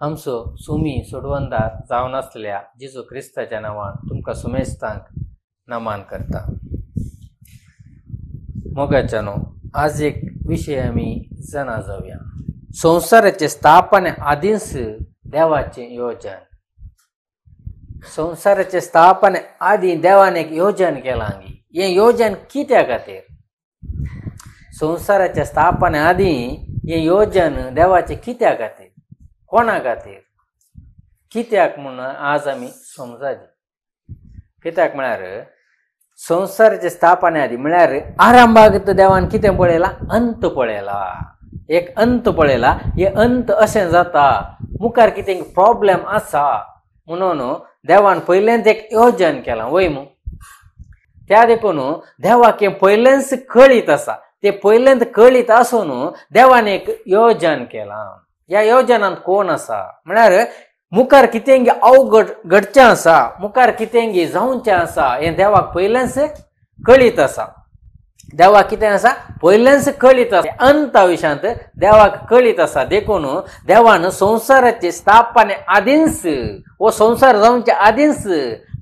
आमचो सुमी सोडवंदार जावन आसलेल्या जेजू क्रिस्ताच्या नांवान तुमकां सुमेस्तांक नमान करता। मोगाच्यानो आज एक विषय आमी जाणा जावया। संसाराचे स्थापने आदींच देवाचे योजन। संसाराचे स्थापने आदी देवान एक योजन केलां। हे योजन कित्या खातीर? संसाराच्या स्थापने आदी हे योजन देवाचे कित्या खातीर, कोणा खातीर, कित्याक म्हणून आज आमी समजाची। कित्याक म्हळ्यार संसाराचे स्थापने आदी म्हळ्यार आरंभाक देवान कितें पळयला? अंत पळयला। एक अंत पळयला। हे अंत अशें जाता, मुखार कितें प्रॉब्लेम आसा म्हणून देवान पयलेंच एक योजन केलां। वय मू त्या देखून देवाक हें पयलेंच कळीत आसा। ते पयलेंच कळीत आसून देवान एक योजन केलां। ह्या योजनांत कोण आसा म्हळ्यार मुखार कितें अवघड घडचें आसा, मुखार कितें जावचें आसा हें देवाक पयलेंच कळीत आसा। देवाक कितें आसा? पयलेंच कळीत आसा। अंता विशांत देवाक कळीत आसा। देखून देवान संसाराचे स्थापने आदींच वो संसार जावचे आदींच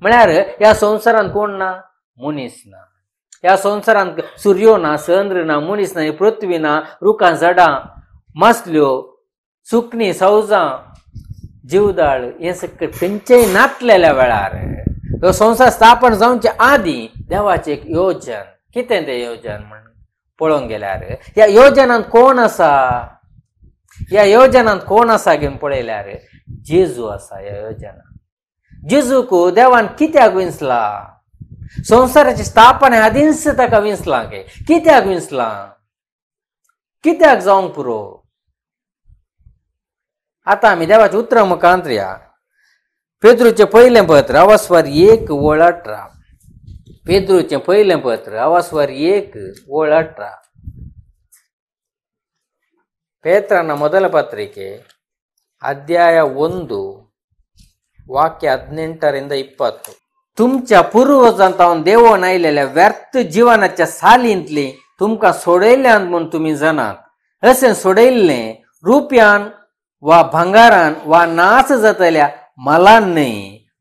म्हळ्यार ह्या संवसारांत कोण ना? मनीस ना। ह्या संवसारांत सूर्यो ना, चंद्र ना, मनीस ना, पृथ्वी ना, रुखां झाडां, मासल्यो, सुकणीं, सवजां, जीवदाळ हे सगळें खंयचेय नातलेल्या वेळार ह्यो संसार स्थापन जावचे आदी देवाचें एक योजन। कितें तें योजन म्हण पळोवंक गेल्यार ह्या योजनांत कोण आसा? ह्या योजनांत कोण आसा घेवन पळयल्यार जेजू आसा। ह्या योजनांत जेजूक देवान कित्याक विंचला? संसाराची स्थापने आदींच ताका विंचलां गे। कित्याक विंचलां? कित्याक जावंक पुरो? आतां आमी देवाच्या उतरां मुखांत या। पेद्रूचें पयलें पत्र अवस्वर 1:18। पेद्रूचें पयलें पत्र अवस्वर 1:18। पेत्रನ ಮೊದಲ ಪತ್ರಿಕೆ ಅಧ್ಯಾಯ 1 ವಾಕ್ಯ 18ರಿಂದ 20। तुमच्या पुर्वजांतावन देवोन आयलेल्या व्यर्थ जिवनाच्या सालींतली तुमकां सोडयल्यान म्हूण तुमी जाणात। अशें सोडयल्लें रुपयान वा भांगारान वा नाच जातल्या मलान न्हय,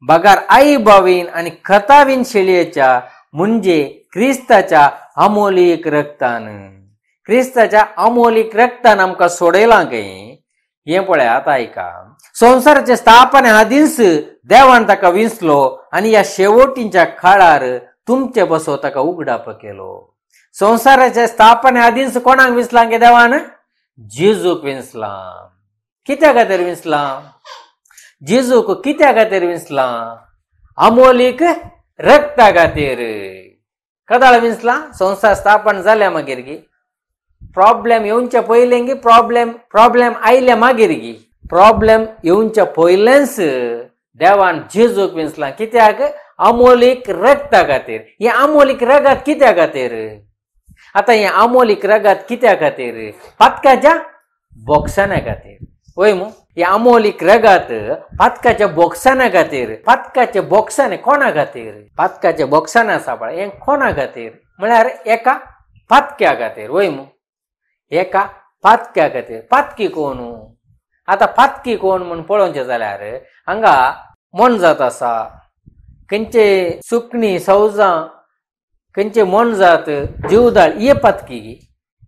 बगार आई बावीन आनी खतावीन शेळयेच्या म्हणजे क्रिस्ताच्या अमोलीक रक्तान। क्रिस्ताच्या अमोलीक रक्तान आमकां सोडयलां गे। हें पळय आतां आयका। संसाराचे स्थापने आदींच देवान ताका विंचलो आनी ह्या शेवटींच्या काळार तुमचे बसो ताका उगडाप केलो। संसाराच्या स्थापने आदींच कोणाक विंचलां गे देवान? जेजूक विंचलां। कित्या खातीर विंचलां? जेजूक कित्या खातीर विंचलां? अमोलीक रक्ता खातीर। कदाळ विंचलां? संसार स्थापन जाल्या मागीर गी प्रॉब्लेम येवच्या पयलें गी प्रॉब्लेम आयल्या मागीर गी प्रॉब्लेम येवच्या पयलेंच देवान जेजूक विंचलां। कित्याक? अमोलीक रक्ता खातीर। हें अमोलीक रगत कित्या खातीर? आतां हें अमोलीक रगत कित्या खातीर? पातकाच्या बोगसान्या खातीर। वय मू हे अमोलीक रगत पातकाच्या बोगसान्या खातीर। पातकाचे बोगसाने कोणा खातीर? पातकाचे बोगसाने आसा पळय हें कोणा खातीर म्हळ्यार एका पातक्या खातीर। वय मू एका पातक्या खातीर। पातकी कोण? आतां पातकी कोण म्हूण पळोवचें जाल्यार हांगा मोनजात आसा, खंयचे सुकणीं, सवजां, खंयचे मोनजात, जीवदाळ हे पातकी गी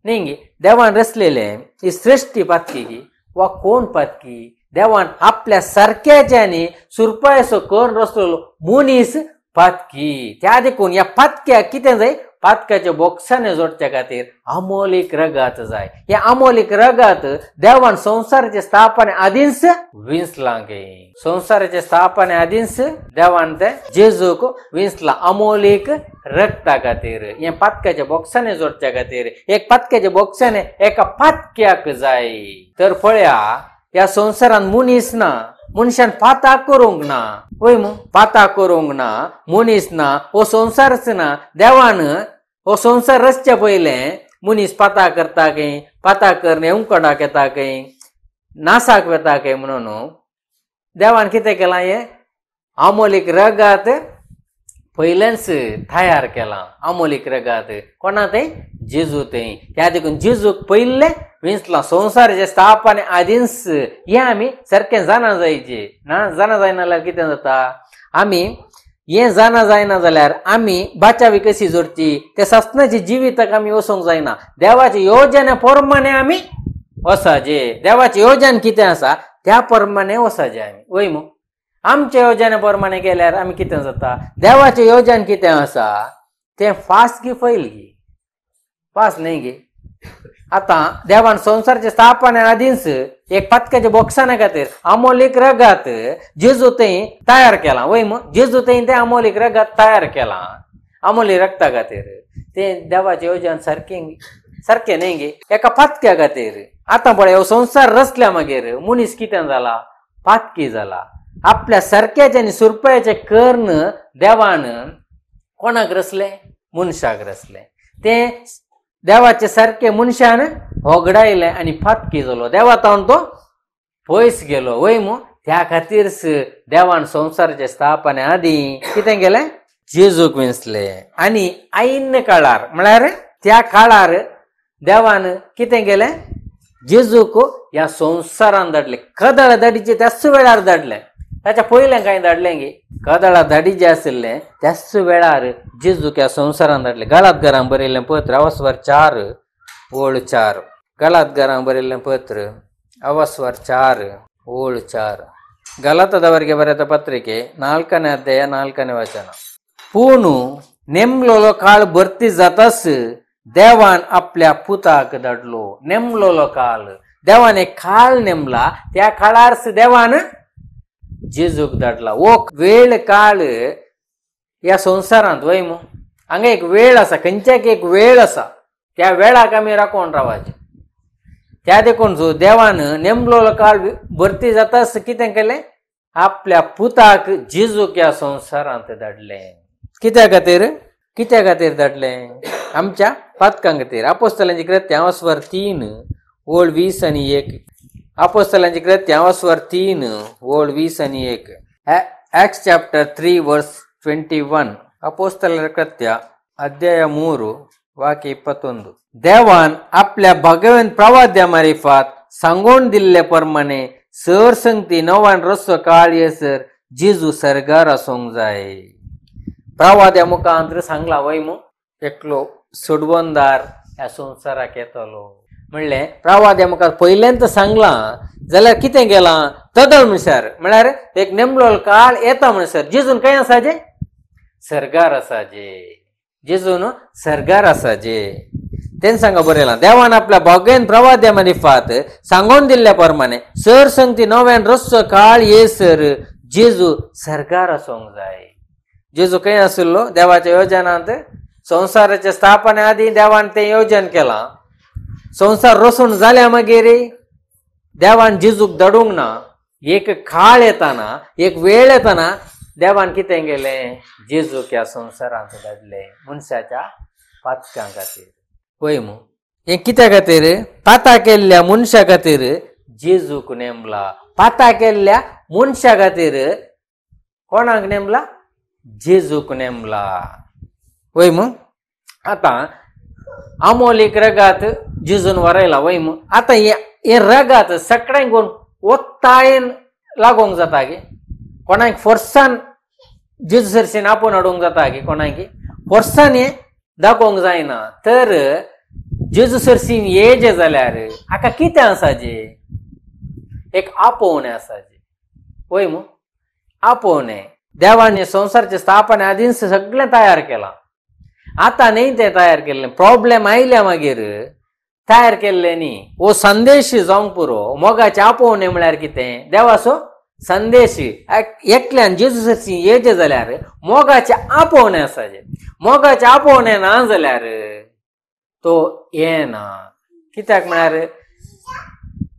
न्ही गे। देवान रचलेलें ही सृश्टी पातकी गी वा कोण पातकी? देवान आपल्या सारक्याच्यांनी सुरपायसो करून रचलेलो मनीस पातकी। त्या देखून ह्या पातक्याक कितें जाय? पातकाचे बोगसाने जोडच्या खातीर अमोलीक रगत जाय। हे अमोलीक रगत देवान संसाराचे स्थापने आदींच विंचलां गे। संसाराचे स्थापने आदींच देवान ते जेजूक विंचलां अमोलीक रक्ता खातीर। हे पातकाचे बोगसाने जोडच्या खातीर एक पातकाचे बोगसाने एका पातक्याक जाय। तर पळया ह्या संसारांत मनीस ना, मनशान पाता करूंक ना। वय मू पाता करूंक ना, मनीस ना, हो संसारच ना। देवान हो संसार रचच्या पयलें मनीस पाता करता खंय, पाता करणे उंकडाक येता खंय, नासाक वता खंय म्हणून देवान कितें केलां? हें अमोलीक रगत पयलेंच तयार केलां। अमोलीक रगत कोणा तें? जेजू ते ह्या देखून जेजूक पयले विंसला संवसाराचे स्थापने आदींस हे आमी सारकें जाणा जायचे ना. जाणा जायना जाल्यार कितें जाता, आमी हे जाणा जायना जाल्यार आमी बाचावी कशी जोडची, ते सस्नाची जिविताक आमी वचोंक जायना. देवाच्या योजने प्रमाणे आमी वसाचे. देवाचे योजन कितें आसा त्या प्रमाणे वसाचे आमी. वय मग आमच्या योजने प्रमाणे केल्यार आमी कितें जाता, देवाचे योजन कितें आसा तें फास्ट गी फैल गी, फास्ट न्ही गे. आतां देवान संवसाराचे स्थापने आदींच एक पथकाच्या बॉक्साना खातीर अमोलीक रगत जेजू थंय तयार केला. वय मग जेजू थंय तें अमोलीक रगत तयार केला अमोली रक्ता खातीर. तें देवाचें योजन सारकें न्ही गे एका पथक्या खातीर. आतां पळय हो संवसार रचल्या मागीर मनीस कितें जाला, पातकी जाला. आपल्या सारक्याचे आनी सुरपयाचे कर्ण देवान कोणाक रचले, मनशाक रचले. तें देवाचे सारखे मनशान होगडायले आनी फातकी जालो. देवातावन तो पयस गेलो. वय मग त्या खातीरच देवान संवसाराचे स्थापने आदीं कितें केलें, जेजूक विंसले. आनी ऐन काळार म्हळ्यार त्या काळार देवान कितें केलें, जेजूक ह्या संवसारान धाडले. कदळ धाडीचे त्याच वेळार धाडले, ताच्या पयलें कांय धाडलें गे. कदळा धाडी जे आशिल्ले त्याच वेळार जेजूक ह्या संवसारान धाडले. गलातकारांक बरयल्लें पत्र अवस्वर 4:4. गलातकारांक बरयल्लें पत्र अवस्वर 4:4. ಗಲಾತದವರಿಗೆ ಬರೆದ ಪತ್ರಿಕೆ 4ನೇ ಅಧ್ಯಾಯ 4ನೇ ವಚನ. पूण नेमलोलो काळ भरती जाताच देवान आपल्या पुताक धाडलो. नेमलोलो काळ देवान एक काळ नेमला, त्या काळारच देवान जेजूक धाडला. वो वेळ काळ या संवसारांत वय मग हांगा एक वेळ आसा, खंयच्याक एक वेळ आसा, त्या वेळाक आमी राखून रावचे. त्या देखून जो देवान नेमलोलो काळ भरती जाताच कितें केलें, आपल्या पुताक जेजूक ह्या संवसारांत धाडलें. कित्या खातीर धाडलें, आमच्या पातकां खातीर. अपोस्तलांची कृत्यां अवस्वर 3:20-1. अपोस्तलांची कृत्यां अवस्वर 3:20-1. Acts chapter 3:21. अपोस्तलर कृत्य अध्याय 3 वाक्य 21. देवान आपल्या भगवंत प्रवाद्या मारिफात सांगून दिल्ले प्रमाणे सरसंगती नवान रस्व काळ येसर जेजू सरगार आसूंक जाय. प्रवाद्या मुखांतर सांगला वय मग एकलो सोडवणदार ह्या संवसाराक येतलो म्हणलें. प्रवाद्या मुखार पयल्यांत सांगलां जाल्यार कितें केलां, तदळ म्हणसर म्हळ्यार एक नेमलो काळ येता म्हणसर जेजून खंय आसाजे, सरगार आसाजे. जेजून सरगार आसाजे. तेन सांगा बरयलां, देवान आपल्या भगवंत प्रवाद्या मारिफात सांगून दिल्ल्या प्रमाणे सरसंगती नव्यान रस्व काळ येसर जेजू सरगार आसूंक जाय. जेजू खंय आशिल्लो, देवाच्या योजनांत संवसाराच्या स्थापने आदीं देवान तें योजन केलां. संवसार रचून जाल्या मागीर देवान जेजूक धाडूंक ना. एक काळ येताना, एक वेळ येताना देवान कितें केलें, जेजूक ह्या संवसारांत धाडलें मनशाच्या पातकां खातीर. वय मग हें कित्या खातीर, पाता केल्ल्या मनशा खातीर जेजूक नेमला. पाता केल्ल्या मनशा खातीर कोणाक नेमला, जेजूक नेमला. वय मग आतां अमोलीक रगात जेजून वरयला. वय मग आतां हे रगात सगळ्यांक ओत्तायेन लागोंक जाता गे. कोणाक फोर्सान जेजू सरशीन आपोवन हाडूंक जाता गे, कोणाक फोर्सान हें दाखोवंक जायना. तर जेजू सरशीन येजे जाल्यार हाका कितें आसाजे, एक आपोवणें आसाजे. वय मग आपोवणें देवान संवसाराचे स्थापने आदींच सगळें तयार केलां. आतां न्ही तें तयार केल्लें, प्रॉब्लेम आयल्या मागीर तयार केल्लें न्ही. हो संदेश जावंक पुरो. मोगाचें आपोवणें म्हळ्यार कितें, देवाचो संदेश एकल्यान जेजू सरशीं येजे जाल्यार मोगाचें आपोवणें आसाजें. मोगाचें आपोवणें ना जाल्यार तो येना. कित्याक म्हळ्यार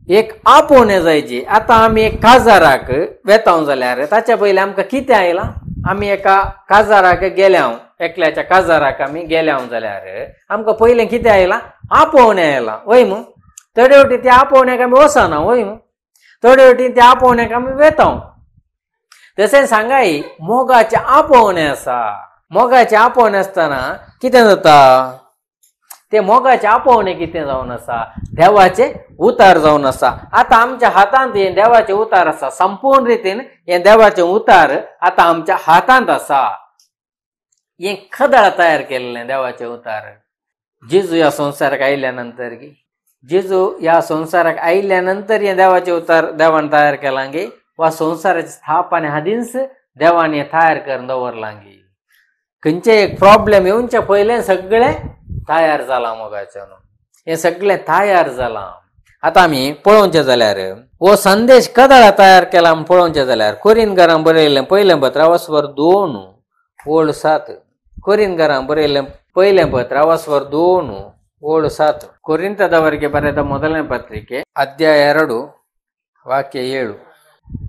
एक आपोवणें जायची. आतां आमी एक काजाराक वेताव जाल्यार ताच्या पयलीं आमकां कितें आयलां, आमी एका काजाराक गेल्याव, एकल्याच्या काजाराक आमी गेल्याव जाल्यार आमकां पयलें कितें आयलां, आपोवणें आयलां. वय मग थोडे वटी त्या आपोवण्याक आमी वचना. वय मग थोडे वटी त्या आपोवण्याक आमी वेताव. तशें सांगाय मोगाचें आपोवणें आसा. मोगाचें आपोवणें आसतना कितें जाता, ते मोगाचे आपोवणे कितें जावन आसा, देवाचे उतार जावन आसा. आता आमच्या हातांत हे देवाचे उतार आसा, संपूर्ण रितीन हे देवाचे उतार आता आमच्या हातांत आसा. हे खदळ तयार केल्लें देवाचे उतार. जेजू ह्या संवसाराक आयिल्ल्यानंतर जेजू ह्या संवसाराक आयिल्ल्यानंतर हे देवाचे उतार देवान तयार केलां गे, वा संवसाराची स्थापने आदींच देवान हे तयार करून दवरलां गे. खंयचे एक प्रॉब्लेम येवचे पयलें सगळें तयार जालां मोगाच्यान. हे सगळें तयार जालां. आतां आमी पळोवचें जाल्यार हो संदेश कदळा तयार केला म्हूण पळोवचें जाल्यार कोरिंथकारांक बरयल्लें पयलें पत्र 2:7. कोरिंथकारांक बरयल्लें पयलें पत्र 2:7. कोरिंथದವರಿಗೆ ಬರೆದ ಮೊದಲನೇ ಪತ್ರಿಕೆ ಅಧ್ಯಾಯ 2 ವಾಕ್ಯ 7.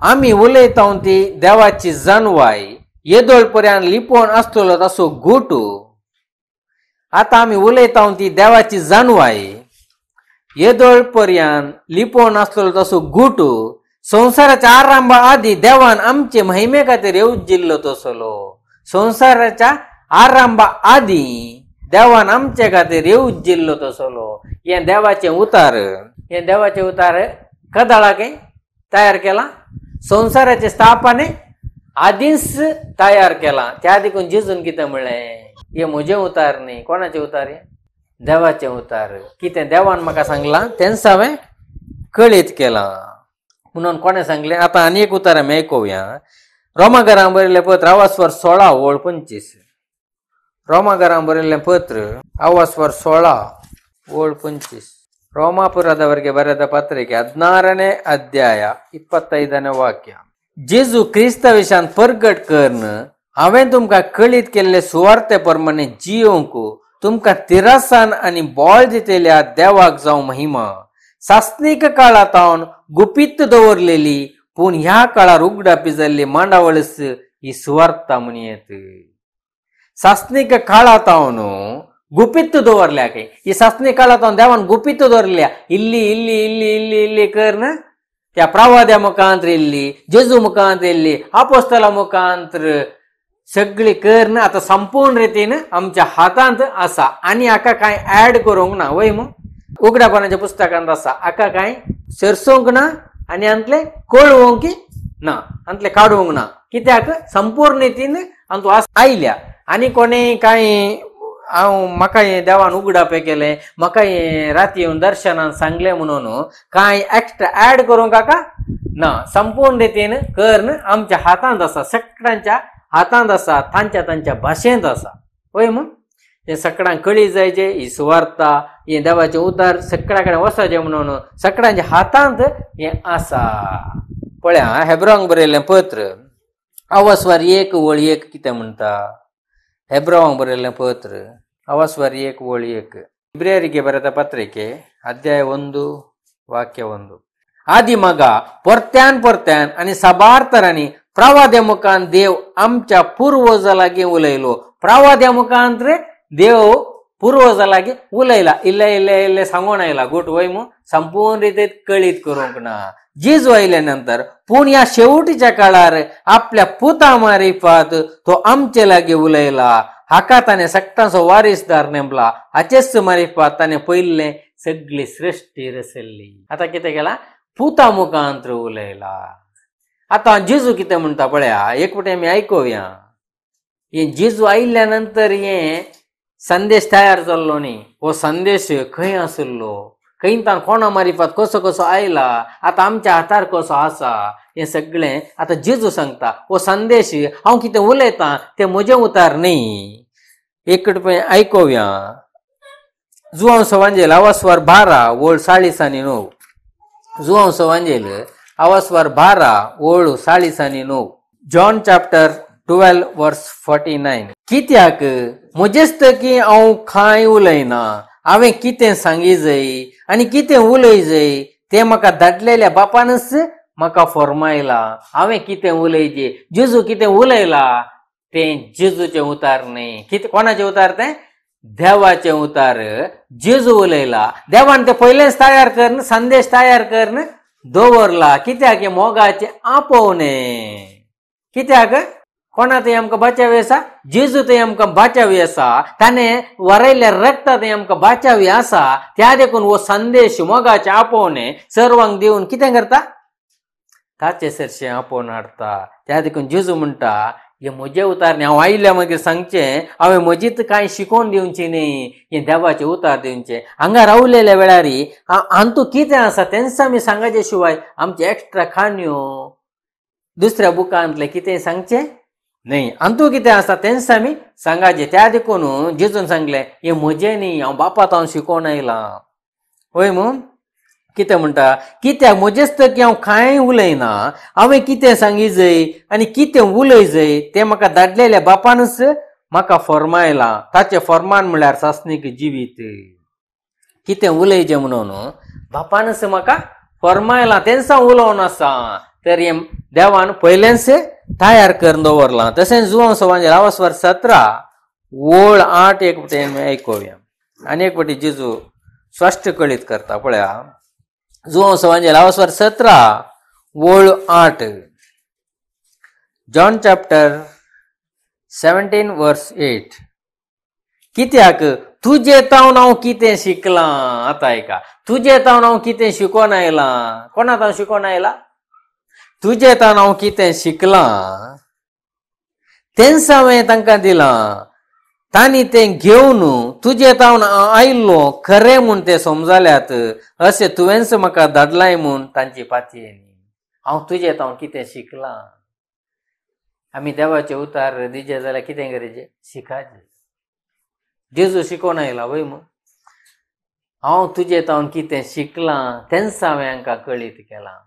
आमी उलयतां ती देवाची जानवाय येदोळपर्यंत लिपोवन आसतलो तसो गुटू. आता आमी उलयतां ती देवाची जानवाय येदोळपर्यंत लिपोवन आसतलो तसो गुटू. संवसाराच्या आरंभा आदी देवान आमचे महिमे खातीर येवजिल्लो तसलो. संवसाराच्या आरंभा आदी देवान आमचे खातीर येवजिल्लो तसलो. हे देवाचे उतार कदळाके तयार केला. संवसाराचे स्थापने आदींच तयार केला. त्या देखून जेजून कितें म्हणलें, हे म्हजे उतार न्ही. कोणाचे उतार? हे देवाचे उतार. कितें देवान म्हाका सांगलां तेंच हांवें कळीत केलां म्हणून कोणें सांगलें. आतां आनी एक उतार आमी आयकुया. रोमाकारांक बरयल्लें पत्र 16:25. रोमाकारांक बरयल्लें पत्र 16:25. ರೋಮಾಪುರದವರಿಗೆ ಬರೆದ ಪತ್ರಿಕೆ 16ನೇ ಅಧ್ಯಾಯ 25ನೇ ವಾಕ್ಯ. जेजू क्रिस्ता विशान परगट करून हांवें तुमकां कळीत केल्ले सुवार्ते प्रमाणे जियोंक तुमकां तिरासान आनी बोळ दितेल्या देवाक जावं महिमा. सासणीक काळांत हांव गुपीत दवरलेली पूण ह्या काळार उगडापी जाल्ली मांडावळस ही सुवार्ता म्हणयेत. सासणीक काळांत हांव गुपित दवरल्या. ही सासणी काळांत देवान गुपित दवरल्या. इल्ली करून त्या प्रवाद्या मुखांतर इल्ली, जेजू मुखांतर इल्ली, आपोस्तला मुखांतर सगळी करून आता संपूर्ण रितीन आमच्या हातांत आसा. आनी हाका कांय ऍड करूंक ना. वय मग उगडापणाच्या पुस्तकांत आसा. हाका कांय सरसोवंक ना आनी हांतले कळवोवंक ना, हांतले काडूंक ना. कित्याक संपूर्ण रितीन हांतू आयल्या. आनी कोणें कांय म्हाका हें देवान उगडापे केलें, म्हाका हें राती येवन दर्शनान सांगलें म्हणून कांय एक्स्ट्रा ऍड करूंक हाका ना. संपूर्ण रितीन कर्ण आमच्या हातांत आसा, सगळ्यांच्या हातांत आसा, तांच्या भाशेंत आसा. वय मग हे सगळ्यांक कळी जायचे ही सुवार्ता, हें देवाचें उतार सगळ्या कडेन वचचें म्हणून सगळ्यांच्या हातांत हें आसा. पळया हेब्रांक बरयल्लें पत्र 1:1 कितें म्हणटा. हेब्रांक बरयल्लें पत्र 1:1. ಇಬ್ರಿಯರಿಗೆ ಬರೆದ ಪತ್ರಿಕೆ ಅಧ್ಯಾಯ 1 ವಾಕ್ಯ 1. आदी मगा परत्यान आनी साबार्थरांनी प्रवाद्या मुखांत देव आमच्या पूर्वजां लागीं उलयलो. प्रवाद्या मुखांत देव पूर्वजां लागीं उलयला. इल्ले सांगून आयला. गुट वय मग संपूर्ण रितीन कळीत करूंक ना. जेजू आयल्या नंतर पूण ह्या शेवटीच्या काळार आपल्या पुता मारिफात तो आमचे लागीं उलयला. हाका ताणें सगळ्यांचो वारीसदार नेमला. हाचेच मारिफात ताणें पयल्ले सगळी सृश्टी रचयल्ली. आतां कितें केलां? पुता मुखांतर उलयला. आतां जेजू कितें म्हणटा पळया, एक फावटी आमी आयकुया. हे जेजू आयिल्ल्या नंतर हे संदेश तयार जाल्लो न्ही. हो संदेश खंय आसलो, खंयतान कोणा मारिफात कसो आयला, आतां आमच्या हातार कसो आसा, हें सगळें आतां जेजू सांगता. हो संदेश हांव कितें उलयतां तें म्हजें उतार न्ही. एक फावटी आयकुया. जुआंवचो वांजेल 12:40-9. जुआंवचो वांजेल 12:40-9. John chapter 12:49. कित्याक म्हजेस्तकी हांव कांय उलयना. हांवें कितें सांगी जाय आनी कितें उलय जाय तें म्हाका धाडलेल्या बापानच म्हाका फॉर्मायला. हांवें कितें उलयचें, जेजू कितें उलयला तें जेजूचें उतार न्ही. कितें कोणाचें उतार? तें देवाचें उतार. जेजू उलयला. देवान तें पयलेंच तयार करून संदेश तयार करून दवरला. कित्याक? मोगाचें आपोवणें. कित्याक? कोणा ते आमकां बाचावी आसा? जेजू ते आमकां बाचावी आसा. ताणें वरयल्ल्या रक्ता ते आमकां बाचावी आसा. त्या देखून हो संदेश मोगाचे आपोवणे सर्वांक दिवन कितें करता? ताचे सरशें आपोवन हाडटा. त्या देखून जेजू म्हणटा हे म्हजे उतार न्ही. हांव आयिल्ल्या मागीर सांगचें, हांवें म्हजीच कांय शिकोवन दिवची न्ही, हे देवाचे उतार दिवचे. हांगा रावलेल्या वेळार हांतू कितें आसा तेंच आमी सांगाचे शिवाय आमचे एक्स्ट्रा खाण्यो दुसऱ्या बुकांतले कितें सांगचें न्ही. हांतू कितें आसा तेंच आमी सांगाचे. त्या देखून जेजून सांगलें हे म्हजें न्ही, हांव बापात हांव शिकोवन आयलां. वय म्हूण कितें म्हणटा? कित्याक म्हजेच तकी हांव कांय उलयना. हांवें कितें सांगी जाय आनी कितें उलय जाय तें म्हाका धाडलेल्या बापानच म्हाका फर्मायलां. ताचें फर्मान म्हळ्यार सासणीक जिवीत. कितें उलयचें म्हणून बापानच म्हाका फर्मायलां, तेंच हांव उलोवन आसा. तर हें देवान पयलेंच तयार करून दवरलां. तशेंच जुवांव सवांजेर 17 ओळ 8 एक फावटी आयकुया. आनी एक फावटी जेजू स्पश्ट कळीत करता पळया. जुवांव सवांजेर 17 ओळ 8. जॉन चॅप्टर 17 वर्स 8. कित्याक तुजे तावन हांव कितें शिकलां? आतां आयका. तुजे तावन हांव कितें शिकोवन आयलां? कोणा तावन शिकोवन आयलां? तुजे तावन हांव कितें शिकलां तेंच हांवें तांकां दिलां. तांणी तें घेवन तुजे तावन आयिल्लो खरें म्हूण ते समजल्यात. अशें तुवेंच म्हाका धाडलाय म्हूण तांची पातयेनी. हांव तुजे तावन कितें शिकलां. आमी देवाचे उतार दिजे जाल्यार कितें करूचें? शिकाचें. जेजू शिकोवन आयला वय म्हूण. हांव तुजे तावन कितें शिकलां तेंच हांवें हांकां कळीत केलां.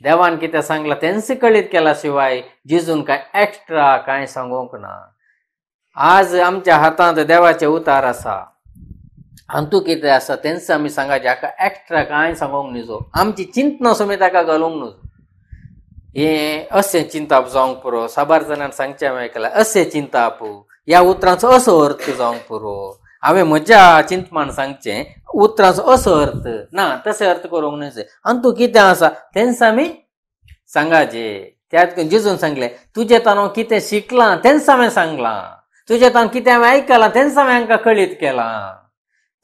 देवान कितें सांगलां तेंच कळीत केला शिवाय जेजून कांय एक्स्ट्रा कांय सांगूंक ना. आज आमच्या हातांत देवाचे उतार आसा. हांतू कितें आसा तेंच आमी सांगाचें. हाका एक्स्ट्रा कांय सांगूंक नजो. आमची चिंतना सुमेत ताका घालूंक नजो. हें अशें चिंताप जावंक पुरो. साबार जाणांक सांगचें हांवें आयकलां अशें चिंताप, ह्या उतरांचो असो अर्थ जावंक पुरो. हांवें म्हज्या चिंतमान सांगचें उतरांचो असो अर्थ ना, तशें अर्थ करूंक नजो. हांतू कितें आसा तेंच आमी सांगाचें. त्यात जेजून सांगलें तुजे तावन हांव कितें शिकलां तेंच हांवें सांगलां. तुजे तावन कितें हांवें आयकलां तेंच हांवें हांकां कळीत केलां.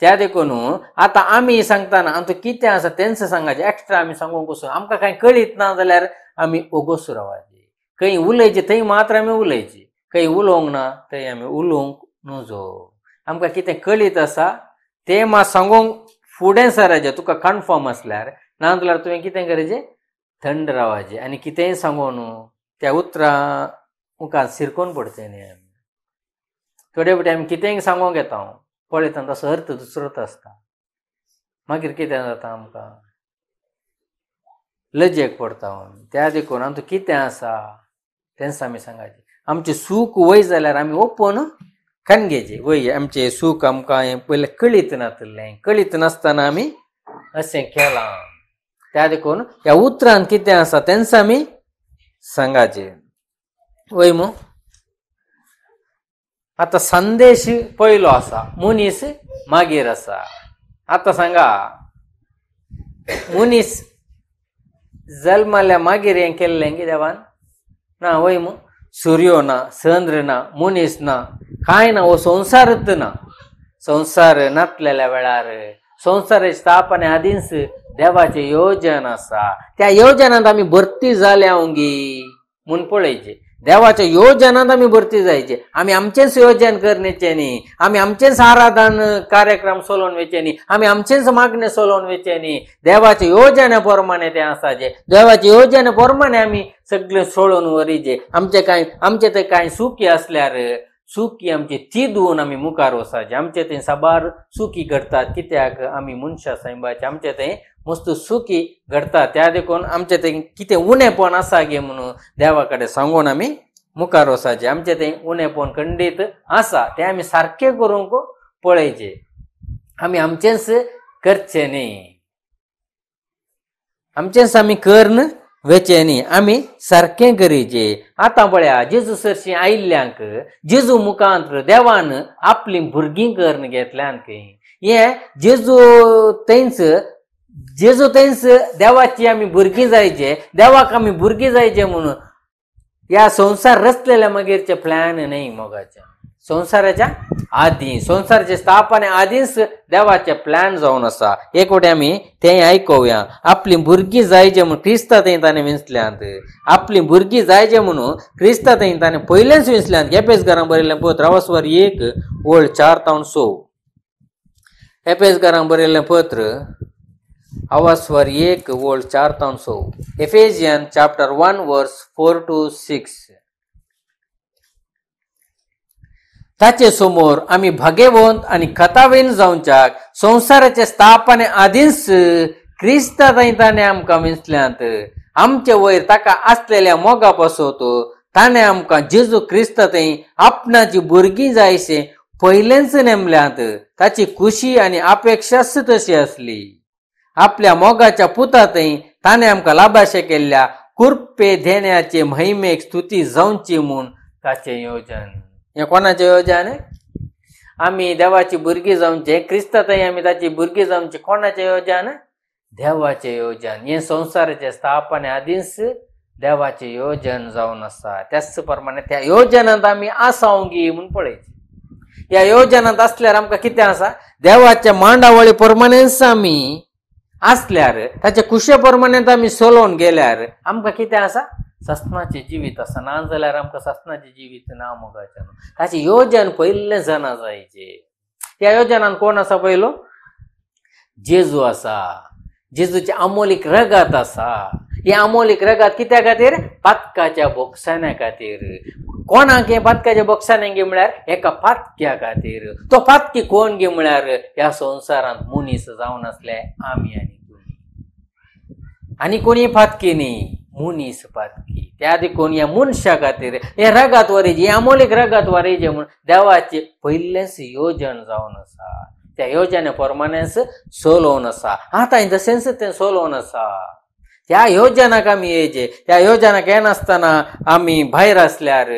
त्या देखून आतां आमी सांगतना हांतू कितें आसा तेंच सांगाचें. एक्स्ट्रा आमी सांगूंक वचूं. आमकां कांय कळीत ना जाल्यार आमी ओगोस रावचें. खंय उलयचें थंय मात्र आमी उलयचें. खंय उलोवंक ना थंय आमी उलोवंक नजो. आमकां कितें कळीत आसा तें मात सांगूंक फुडें सराचें तुका कन्फर्म आसल्यार. नाजाल्यार तुवें कितें करचें? थंड रावचें आनी कितेंय सांगून त्या उतरां मुखार शिरकोन पडचें न्ही. आमी थोडे फावटी आमी कितेंय सांगूंक येता पळयता तसो अर्थ दुसरोच आसता. मागीर कितें जाता आमकां लजेक पडटा. त्या देखून आमचो कितें आसा तेंच आमी सांगाचें. आमचें सूख वय जाल्यार आमी ओपन खानगेचें. वय आमचें सूख आमकां हें पयलें कळीत नासलें. कळीत नासतना आमी अशें केलां. त्या देखून ह्या उतरांत कितें आसा तेंच आमी सांगाचें. वय मू आतां संदेश पयलो आसा, मनीस मागीर आसा. आतां सांगा मनीस जल्माल्या मागीर हें केल्लें की देवान? ना. वय मू सूर्यो ना, चंद्र ना, मनीस ना, कांय ना. हो संवसारच ना. संवसार नासलेल्या वेळार संवसाराची स्थापने आदींच देवाचें योजन आसा. त्या योजनांत आमी भरती जाल्या ओंगी म्हूण पळयचें. देवाच्या योजनांत आमी भरती जायचे. आमी आमचेंच योजन करनेचें न्ही. आमी आमचेंच आराधन कार्यक्रम चलोवन वयचे न्ही. आमी आमचेंच मागणें चलोवन वयचे न्ही. देवाच्या योजने प्रमाणे तें आसाचें. देवाच्या योजने प्रमाणे आमी सगळें चलोवन वरीचे. आमचें तें कांय सुखी आसल्यार सुखी आमची ती दिवन आमी मुखार वचाचें. आमचें तें साबार सुखी घडटात. कित्याक आमी मनशां सैमाचे. आमचें तें मस्त सुखी घडटा. त्या देखून आमचें तें कितें उणेपण आसा गे म्हणून देवा कडेन सांगून आमी मुखार वचाचें. आमचें तें उणेपण खंडीत आसा तें आमी सारकें करूंक पळयचें. आमी आमचेंच करचें न्ही. आमचेंच आमी करन वेचें न्ही. आमी सारकें करीचें. आतां पळया जेजू सरशीं आयिल्ल्यांक जेजू मुखांत देवान आपलीं भुरगीं करून घेतल्यांक हें जेजू थंयच देवाची आमी भुरगीं जायचे. देवाक आमी भुरगीं जायचे म्हणून या संसार रचलेल्या मागीरचे प्लॅन नाही मोगाच्या. संसाराच्या आधी, संसाराच्या स्थापने आधीच देवाचे प्लॅन जावन आसा. एक वटे आमी ते आयकुया. आपली भुरगीं जायचे म्हणून क्रिस्तांत ताणें विंचल्यांत. आपली भुरगीं जायचे म्हणून क्रिस्तांत ताणें पयलेंच विंचल्यांत. एफेसकारांक बरयल्लें पत्र 1:4-6. एफेसकारांक बरयल्लें पत्र 1:4-6. Ephesians chapter 1:4-6. ताचे समोर आम्ही भाग्यवंत आणि खतावेन जावच्याक संसाराच्या स्थापने आधीच क्रिस्तांत ताणें आमकां विंचल्यांत. आमचे वयर ताका आसलेल्या मोगा पासत ताणें आमकां जेजू क्रिस्तांत आपणाची भुरगीं जायशे पयलेंच नेमल्यांत. ताची खुशी आनी अपेक्षाच तशी असली. आपल्या मोगाच्या पुतात ताणें आमकां लाभाशे केल्ल्या कुर्पे देण्याचे महिमेक स्तुती जावची म्हूण ताचें योजन. हे कोणाचें योजन? आमी देवाची भुरगीं जावचे, क्रिस्तांत आमी ताची भुरगीं जावची. कोणाचें योजन? देवाचें योजन. हे संसाराचे स्थापने आदींच देवाचें योजन जावन आसा. त्याच प्रमाणे त्या योजनांत आमी आसावंगी म्हूण पळयचे. ह्या योजनांत असल्यार आमकां कितें आसा? देवाच्या मांडावळी प्रमाणेच आमी असल्यार, ताच्या कुशे प्रमाणे आमी चलोवन गेल्यार आमकां कितें आसा? सस्नाचें जिवीत आसा. ना जाल्यार आमकां सस्नाचें जिवीत ना मोगाचें. ताचें योजन पयलें जाणा जायचें. ह्या योजनान कोण आसा पयलो? जेजू आसा. जेजूचे अमोलीक रगत आसा. ही अमोलीक रगत कित्या खातीर? पातकाच्या भोगसाण्या खातीर. कोणाक हे पातकाच्या भोगसाण्या गे म्हळ्यार एका पातक्या खातीर. तो पातकी कोण गे म्हळ्यार ह्या संवसारांत मनीस जावन आसले आमी आनी कोणी पातकी न्ही, मनीस पातकी. त्या आदी कोण या मनशा खातीर हे रगत वरेजे, अमोलीक रगत वरेजे म्हूण देवाचे पयलेंच योजन जावन आसा. त्या योजने प्रमाणेच चलोवन आसा. आतां तशेंच तें चलोवन आसा. त्या योजनाक आमी येयचे. त्या योजनाक येनासतना आमी भायर आसल्यार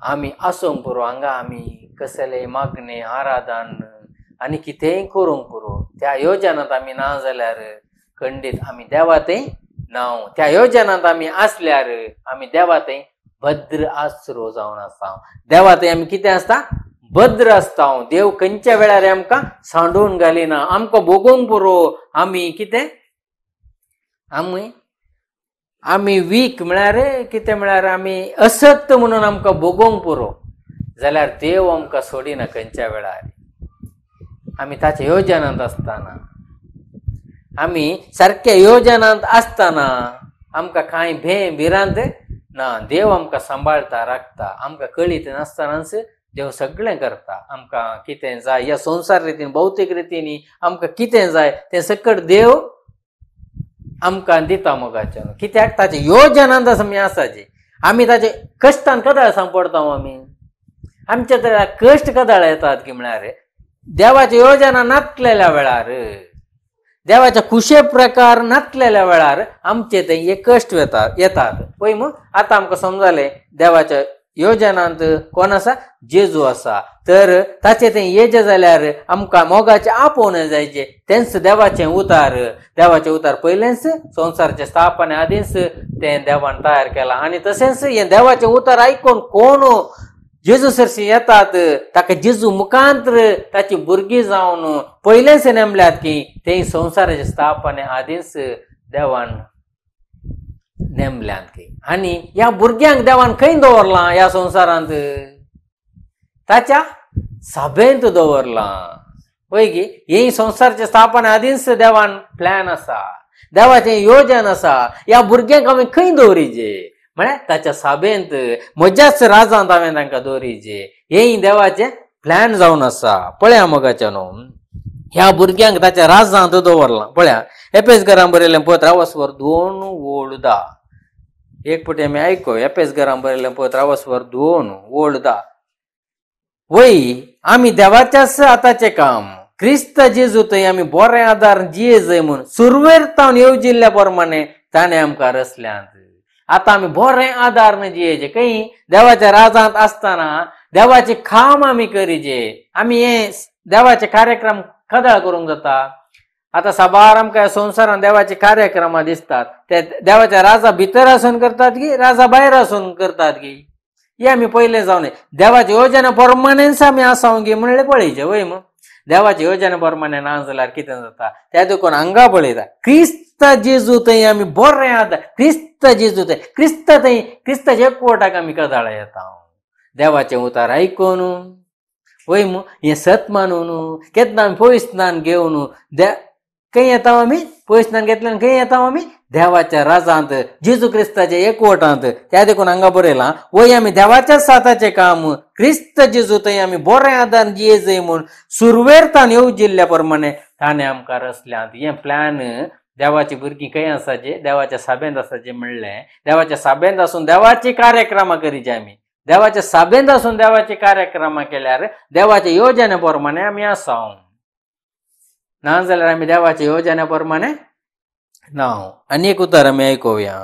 आमी आसूंक पुरो. हांगा आमी कसले मागणे, आराधन आनी कितेंय करूंक पुरो. त्या योजनांत आमी ना जाल्यार खंडीत आमी देवातय नाव. त्या योजनांत आमी आसल्यार आमी देवातय भद्र आसरो जावन आसा. देवातय आमी कितें आसता? भद्र आसता. देव खंयच्या वेळार आमकां सांडून घालिना. आमकां भोगूंक पुरो. आमी कितें? आमी वीक म्हळ्यार कितें म्हळ्यार आमी असक्त म्हणून आमकां भोगोंक पुरो जाल्यार देव आमकां सोडिना. खंयच्या वेळार आमी ताच्या योजनांत आसतना, आमी सारक्या योजनांत आसतना आमकां कांय भिरांत ना. देव आमकां सांबाळटा, राखता. आमकां कळीत नासतनाच देव सगळें करता. आमकां कितें जाय ह्या संसार रितीन, भौतीक रितीन आमकां कितें जाय तें सकट देव आमकां दिता मोगाच्यान. कित्याक? ताचे योजनांत आमी आसाचे. आमी ताचे कश्टान कदाळ सांपडटा. आमच्या तर कश्ट कदाळ येतात की म्हळ्यार देवाची योजना नातलेल्या वेळार, देवाच्या कुशे प्रकार नातलेल्या वेळार आमचे ते हे कश्ट येतात. पळय मग आतां आमकां समजालें देवाच्या योजनांत कोण आसा? जेजू आसा. तर ताचे तें येजे जाल्यार आमकां मोगाचे आपोवन जायचे. तेंच देवाचें उतार. देवाचें उतार पयलेंच संवसाराच्या स्थापने आदींच तें देवान तयार केलां. आनी तशेंच हें देवाचें उतार आयकून कोण जेजू सरशी येतात ताका जेजू मुखांतर ताची भुरगीं जावन पयलेंच नेमल्यात की तें संवसाराच्या स्थापने आदींच देवान नेमल्यांत की. आनी ह्या भुरग्यांक देवान खंय दवरलां? ह्या संवसारांत ताच्या सभेंत दवरलां. पळय की हे संवसाराच्या स्थापने आदींच देवान प्लॅन आसा, देवाचें योजन आसा. ह्या भुरग्यांक आमी खंय दवरिजे? म्हळ्यार ताच्या सभेंत, म्हज्याच राजांत हांवें तांकां दवरिजे. हें देवाचें प्लॅन जावन आसा. पळया मोगाच्यान ह्या भुरग्यांक ताच्या राजांत दवरलां. पळया एफेसकारांक बरयल्लें पत्र 2:10. एक पटी आमी आयको. एफेसकारांक बरयल्लें पत्र 2:10. वय आमी देवाच्याच आतांचें काम क्रिस्त जेजू थंय आमी बरें आदार जिये म्हूण सुरवेर तावन येवजिल्ल्या प्रमाणे ताणें आमकां रचल्यांत. आतां आमी बरें आदार जियेचे. खंय? देवाच्या राजांत आसतना देवाचे काम आमी करीजे. आमी हे देवाचे कार्यक्रम कदाळ करूंक जाता? आता सभाराम काय संसारात देवाचे कार्यक्रम दिसतात, ते देवाच्या राजा भितर असून करतात की राजा बाहेर असून करतात की हे आम्ही पहिले जाऊन देवाची योजना परमानेच आम्ही असावं गे म्हणले पळीचे वय मग देवाची योजना प्रमाणे नांजल्यार कितें जाता त्या देखून हांगा पळयता क्रिस्त जेजू थंय आमी बरें आतां क्रिस्त जेजू थंय क्रिस्ताच्या एकवटाक आमी कदाळ येता देवाचें उतार आयकून वय मग हें सत मानून केन्ना आमी पवित्र स्नान घेवन खंय येता आमी पवित्र स्नान घेतल्यान खंय येता आमी देवाच्या राजांत जेजू क्रिस्ताच्या एकवटांत त्या देखून हांगा बरयलां वय आमी देवाच्या साथाचें काम क्रिस्त जेजू थंय आमी बरें आदार जियेजय म्हूण सुरवेरतान येवजिल्ल्या प्रमाणे ताणें आमकां रचल्यांत हें प्लॅन देवाची भुरगीं खंय आसाचे देवाच्या साबेंत आसाचे म्हणलें देवाच्या साबेंत आसून देवाची कार्यक्रमां करीचे आमी देवाच्या साबेंत आसून देवाची कार्यक्रमां केल्यार देवाच्या योजने प्रमाणे आमी आसाव ना जाल्यार आमी देवाच्या योजने प्रमाणे ना. आनी एक उतार आमी आयकुया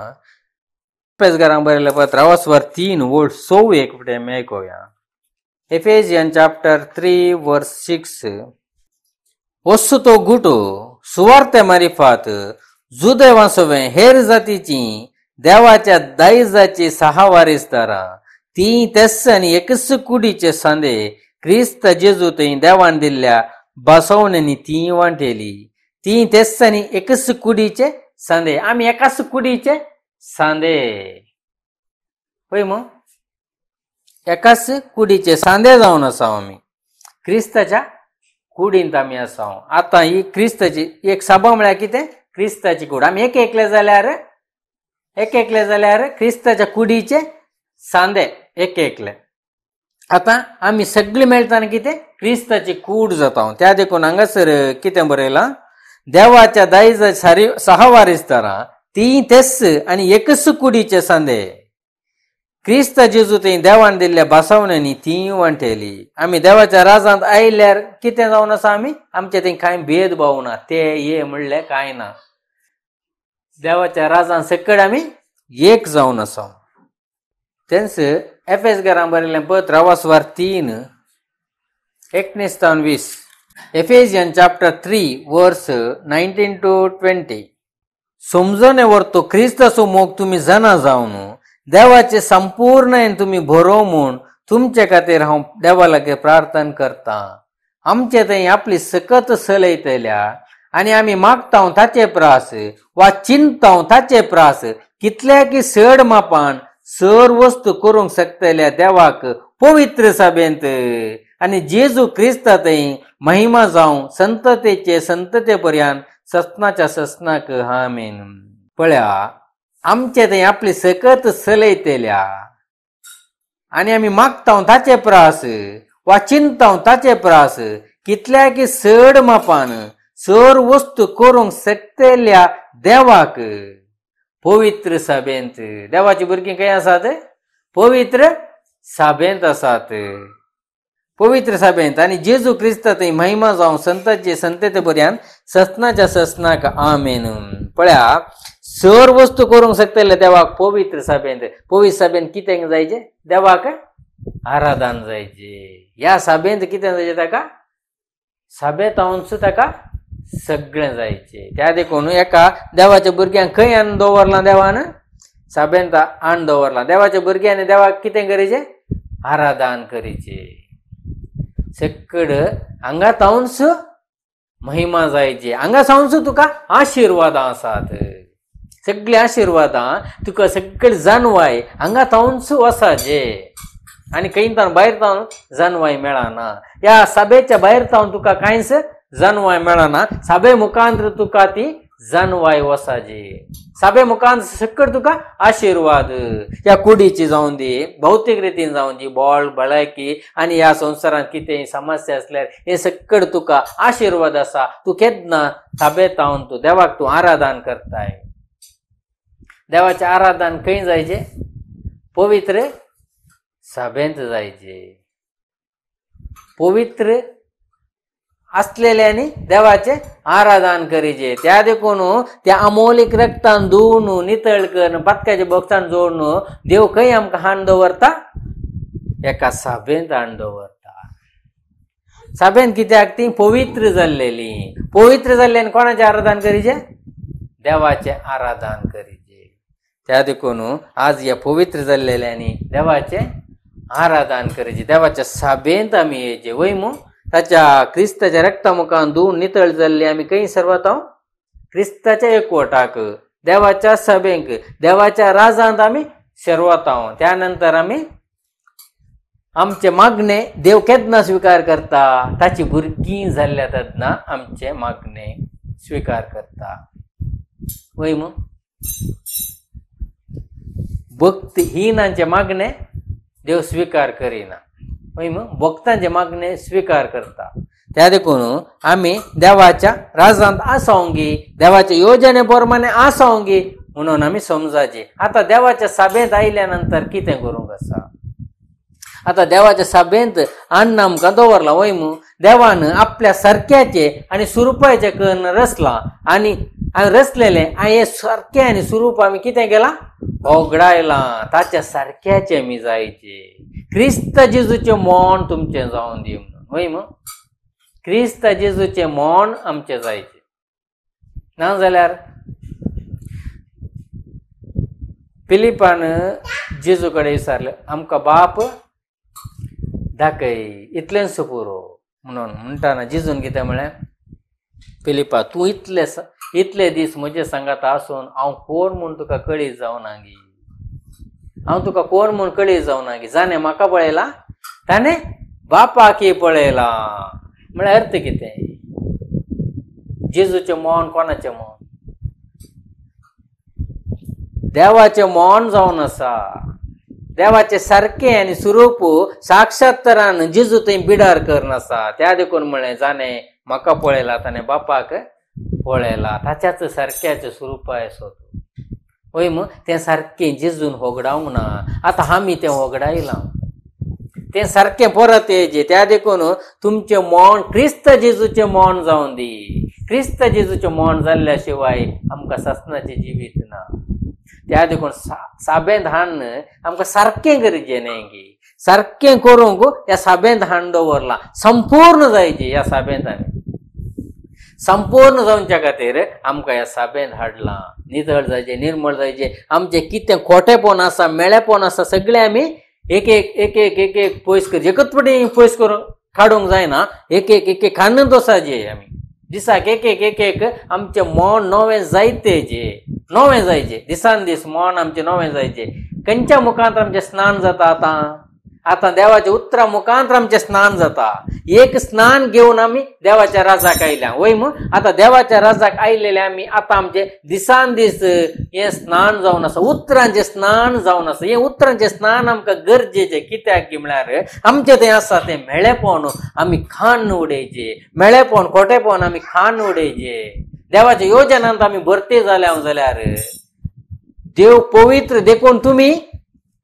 एफेसकारांक बरयल्लें पत्र 3:16 आमी आयकुया. एफेसियन चॅप्टर 3:6 वस्तुतो गुटो सुवार्ते मारिफात जुदे वासोवे हेर जातीची देवाच्या दायजाची सहावारीसदारां ती तेस आनी एकच कुडीचे सांदे क्रिस्त जेजू थंय देवान दिल्ल्या बसवणेनी ती वांटेली ती तेस आनी एकच कुडीचे सांदे आमी एकाच कुडीचे सांदे पळय मग एकाच कुडीचे सांदे जावन आसा आमी क्रिस्ताच्या कुडींत आमी आसा. आतां ही क्रिस्ताची एक सभा म्हळ्यार कितें क्रिस्ताची कूड आमी एक एकले जाल्यार क्रिस्ताच्या कुडीचे सांदे एक एकले. आतां आमी सगळीं मेळटाना कितें क्रिस्ताची कूड जाता. त्या देखून हांगासर कितें बरयलां देवाच्या दायज सहावारीसदारां ती तेस आनी एकच कुडीचे सांदे क्रिस्त जेजू थंय देवान दिल्ल्या बसवण्यांनी ती वांटेली. आमी देवाच्या राजांत आयल्यार कितें जावन आसा आमी आमचे थंय कांय भेदभाव ना ते हे म्हणलें कांय ना देवाच्या राजांत सकयल आमी एक जावन आसा. तेंच एफेसकारांक बरयल्लें पत्र 3:19-20 एफेसियन चॅप्टर 3:19-20 समजोने व्हरतो क्रिस्ताचो मोग तुमी जाणा जावन देवाचे संपूर्णयेन तुमी भरो म्हूण तुमचे खातीर हांव देवा लागीं प्रार्थना करतां. आमचे थंय आपली सकत चलयतल्या आनी आमी मागता ताचे प्रास वा चिंता ताचे प्रास कितल्या की चड मापान सर वस्तू करूंक शकतल्या देवाक पवित्र सभेंत आनी जेजू क्रिस्ता थंय महिमा जावं संततेचे संतते पर्यंत ससनाच्या ससनाक आमेन. पळया आमचे थंय आपली सकत चलयतल्या आनी आमी मागता ताचे प्रास वा चिंता ताचे प्रास कितल्या की चड मापान सर वस्तू करूंक शकतल्या देवाक पवित्र सभेंत देवाची भुरगीं खंय आसात पवित्र सभेंत आसात पवित्र सभेंत आनी जेजू क्रिस्ता थंय महिमा जावं संतांचे संतते पर्यंत ससनाच्या ससनाक आमेन. पळया सर वस्तू करूंक शकतले देवाक पवित्र सभेंत कितें जायचे देवाक आराधन जायचे. ह्या सभेंत कितें जायचे ताका सभेंत हांवच ताका सगळें जायचे. त्या देखून एका देवाच्या भुरग्यांक खंय आनी दवरलां देवान सभेंत आण दवरलां. देवाच्या भुरग्यांनी देवाक कितें करीचे आराधन करीचे. सकड हांगा तावूंच महिमा जायची हांगा सावूंच तुका आशिर्वादां आसात सगळी आशिर्वादां तुका सगळी जानवाय हांगा तावूंच वसाचे आनी खंय तावन भायर तावन जानवाय मेळना. ह्या सभेच्या भायर तावन तुका कांयच जानवाय मेळना. सभे मुखांतर तुका ती जानवाय वसाची. सभे मुखांत सकट तुका आशिर्वाद ह्या कुडीची जावन दी भौतीक रितीन जावन दी बोळ भलायकी आनी ह्या संवसारांत कितेंय समस्या आसल्यार हे सकट तुका आशिर्वाद आसा. तूं केन्ना सभेंत तावन तूं देवाक तूं आराधन करताय. देवाचें आराधन खंय जायचें पवित्र सभेंत जायचे. पवित्र असलेल्यांनी देवाचे आराधन करीचे. त्या देखून त्या अमोलीक रक्तान धुवन नितळ करून पदकाच्या बॉक्सान जोडून देव खंय आमकां हाण दवरता एका सभेंत हाण दवरता. साबेन कित्याक ती पवित्र जाल्लेली. पवित्र जाल्ले आनी कोणाचें आराधन करीचे? देवाचें आराधन करीचे. त्या देखून आज या पवित्र जाल्लेल्यांनी देवाचें आराधन करीचे. देवाच्या साबेंत आमी येयचे. वय मू ताच्या क्रिस्ताच्या रक्ता मुखान धुवन नितळ जाल्ले आमी खंय सर्वतां क्रिस्ताच्या एकवटाक, देवाच्या सभेक, देवाच्या राजांत आमी सर्वतां. त्यानंतर आमी आमचे मागणे देव केदना स्वीकार करता? ताची भुरगीं जाल्ल्या तेदना आमचे मागणे स्वीकार करता. वय मू भक्तहीनांचे मागणे देव स्वीकार करिना. वय मू भक्तांचे मागणे स्वीकार करता. त्या देखून आमी देवाच्या राजांत आसावंगी, देवाच्या योजने प्रमाणे आसावंगी म्हणून आमी समजाचे. आता देवाच्या सभेंत आयल्या नंतर कितें करूंक आसा? आता देवाच्या सभेंत अन्न आमकां दवरला. वय मू देवान आपल्या सारक्याचे आनी स्वरुपाचे करून रचला आनी रचलेले हे सारखे आनी स्वरूप आमी कितें केला? होगडायला. ताच्या सारक्याचे आमी जायचे. क्रिस्त जेजूचे मोन तुमचें जावन दी म्हणून. वय मू क्रिस्त जेजूचे मोन आमचे जायचे. ना जाल्यार फिलिपान जेजू कडेन विचारलें, आमकां बाप दाखय, इतलेंच पुरो म्हणून. म्हणटाना जेजून कितें म्हळें? फिलिपा, तूं इतले दीस म्हजे सांगात आसून हांव कोण म्हूण तुका कळीत जावना गी. हांव तुका कोण म्हूण कळीत जावना गी. जाणें म्हाका पळयला ताणें बापाकी पळयला. म्हळ्यार अर्थ कितें? जेजूचें मोन कोणाचें मोन? देवाचें मोन जावन आसा. देवाचे सारखे आनी स्वरूप साक्षात्तरान जेजू थंय बिडार करून आसा. त्या देखून म्हळें, जाणें म्हाका पळयला ताणें बापाक पळयला. ताच्याच सारक्याचे स्वरूप आसा तूं. वय मू तें सारकें जेजून होगडावंक ना. आतां आमी तें होगडायलां. तें सारकें परत येयचें. त्या देखून तुमचें मोन क्रिस्त जेजूचें मोन जावन दी. क्रिस्त जेजूचें मोन जाल्ल्या शिवाय आमकां ससनाचें जिवीत ना. त्या देखून साबेंत हाडन आमकां सारकें गरजेचें न्ही गी. सारकें करूंक ह्या साबेंत हाडून दवरलां. संपूर्ण जायचें ह्या साबेंत. आमी संपूर्ण जावच्या खातीर आमकां ह्या साबेंत हाडलां. नितळ जायचें, निर्मळ जायचें. आमचें कितें खोटेपण आसा, मेळेपण आसा, सगळें आमी एक एक पयस करचें. एकच फावटी पयस करून काडूंक जायना. एक एक खांदून दवरचें. आमी दिसाक एक एक आमचें मोन नवें जायतेचें. नवें जायचें. दिसान दीस मोन आमचें नवें जायचें. खंयच्या मुखांत आमचें स्नान जाता? आतां देवाच्या उतरा मुखांत आमचें स्नान जाता. एक स्नान घेवन आमी देवाच्या राजाक आयल्या. वय मू आतां देवाच्या राजाक आयलेले आमी आतां आमचें दिसान दीस हें स्नान जावन आसा. उतरांचें स्नान जावन आसा. हें उतरांचें स्नान आमकां गरजेचें. कित्याक म्हळ्यार आमचें तें आसा तें मेळेपण आमी खाण उडयचें. मेळेपण, खोटेपण आमी खाण उडयचें. देवाच्या योजनांत आमी भरते जाल्यार देव पवित्र देखून तुमी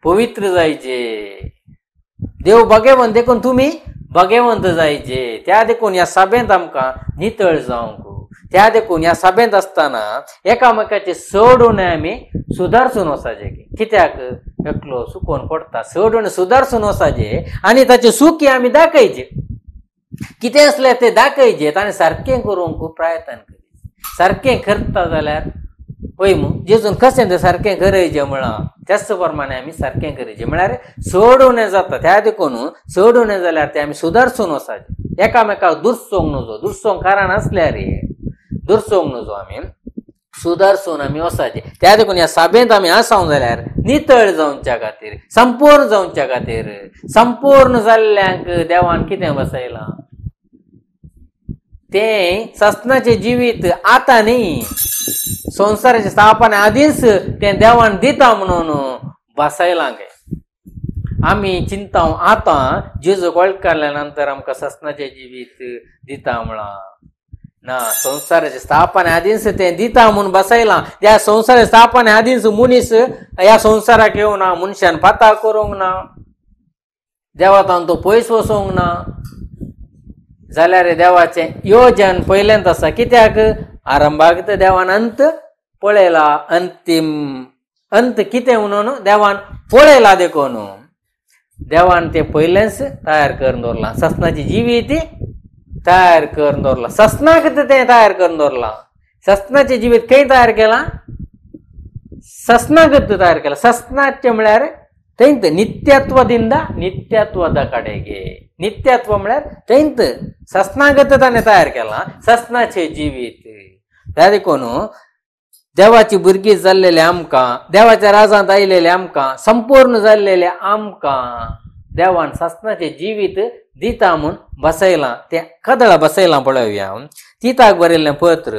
पवित्र जायचे. देव भगेवंत देखून तुमी भगेवंत जायचे. त्या देखून ह्या सभेंत आमकां नितळ जावंक. त्या देखून ह्या सभेंत आसतना एकामेकाचे सोडून आमी सुदारसून वचाचे. कित्याक? एकलो सुकोवन पडटा. सोडून सुदारसून वचाचे आनी ताचें सुख आमी दाखयचे. कितें असलें तें दाखयचें आनी सारकें करूंक प्रयत्न करचें. सारकें करता जाल्यार वय मू जेजून कशें तें सारकें करचें म्हळां त्याच प्रमाणे आमी सारकें करचें. म्हळ्यार सोडून जाता. त्या देखून सोडून जाल्यार तें आमी सुदारसून वचाचें. एकामेकाक दुरसोंक नजो. दुरसोंक कारण आसल्यार दुरसोंक नजो. आमी सुदारसून आमी वचाचें. त्या देखून ह्या सभेंत आमी आसांव जाल्यार नितळ जावच्या खातीर, संपूर्ण जावच्या खातीर. संपूर्ण जाल्ल्यांक देवान कितें बसयलां? तें ससनाचें जिवीत आतां न्ही, संवसाराच्या स्थापने आदींच तें देवान दिता म्हणून बसयलां गे. आमी चिंताव आतां जेजू वळखल्या नंतर आमकां ससनाचें जिवीत दिता म्हळां ना. संवसाराच्या स्थापने आदींच तें दिता म्हणून बसयलां. ह्या संवसाराच्या स्थापने आदींच मनीस ह्या संवसाराक येवं ना. मनशान पाताळ करूंक ना. देवातान तो पयस वचोंक ना. जाल्यार देवाचें योजन पयलेंत आसा. कित्याक? आरंभाक तर देवान अंत पळयला. अंत कितें म्हणून देवान पळयला देखून देवान तें पयलेंच तयार करून दवरलां. ससनाची जिवीत तयार करून दवरला. ससनाक ते तयार करून दवरला. ससनाचे जिवीत खंय तयार केला? ससनागत तयार केला. ससनाचे म्हळ्यार थंयत नित्यत्वದಿಂದ नित्यत्वದ कडेಗೆ. नित्यत्व म्हळ्यार थंयत ससनागत ताणें तयार केला. ससनाचे जिवीत त्या देखून देवाची भुरगीं जाल्लेले आमकां, देवाच्या राजांत आयलेले आमकां, संपूर्ण जाल्लेले आमकां देवान ससनाचे जिवीत दिता म्हूण बसयलां. तें कदळां बसयलां पळोवया. तिताक बरयल्लें पत्र